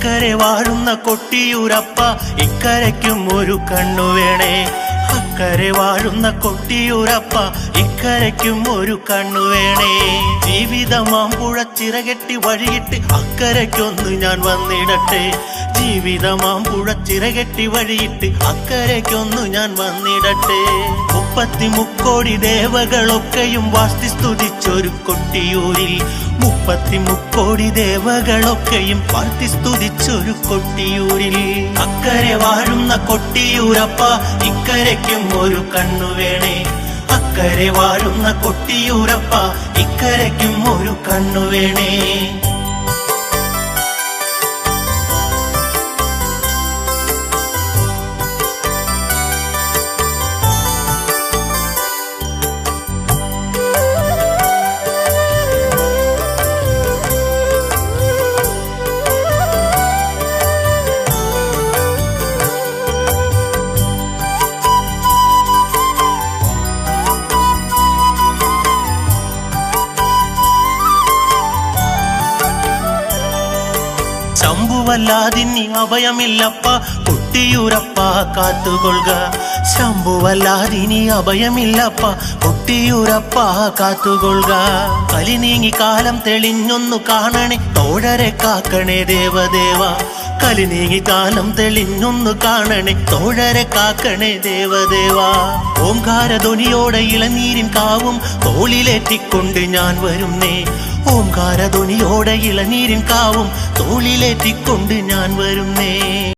അക്കരെ വാഴുന്ന കൊട്ടിയൂരപ്പ ഇക്കരയ്ക്കും ഒരു കണ്ണു വേണേ. അക്കരെ വാഴുന്ന കൊട്ടിയൂരപ്പ ഇക്കരയ്ക്കും ഒരു കണ്ണു വേണേ. ജീവിതമാമ്പുഴ ചിറകെട്ടി വഴിയിട്ട് അക്കരയ്ക്കൊന്ന് ഞാൻ വന്നിടട്ടെ. ജീവിതമാമ്പുഴ ചിറകെട്ടി വഴിയിട്ട് അക്കരയ്ക്കൊന്നു ഞാൻ വന്നിടട്ടെ. 33 ദേവകളൊക്കെയും വാഴ്ത്തി സ്തുതിച്ചൊരു കൊട്ടിയൂരിൽ, 33 ദേവകളൊക്കെയും വാഴ്ത്തി സ്തുതിച്ചൊരു കൊട്ടിയൂരിൽ. അക്കരെ വാഴുന്ന കൊട്ടിയൂരപ്പ ഇക്കരയ്ക്കും ഒരു കണ്ണു വേണേ. അക്കരെ വാഴുന്ന കൊട്ടിയൂരപ്പ ഇക്കരയ്ക്കും ഒരു കണ്ണു വേണേ. ശംഭുവല്ലാതിനി അഭയമില്ലപ്പ കൊട്ടിയൂരപ്പ കാത്തുകൊള്ളുക. ശംഭുവല്ലാതിനി അഭയമില്ലപ്പ കൊട്ടിയൂരപ്പ കാത്തുകൊള്ളുക. കലി നീങ്ങി കാലം തെളിഞ്ഞൊന്നു കാണണേ തോഴരെ കാക്കണേ ദേവദേവ. കലി നീങ്ങി കാലം തെളിഞ്ഞൊന്നു കാണണേ തോഴരെ കാക്കണേ ദേവദേവ. ഓംകാരധ്വനിയോടെ ഇളനീരിൻ കാവും തോളിലേറ്റിക്കൊണ്ട് ഞാൻ വരുന്നേ. ഓംകാരധ്വനിയോടെ ഇളനീരിൻ കാവും തോളിലേറ്റിക്കൊണ്ട് ഞാൻ വരുന്നേ.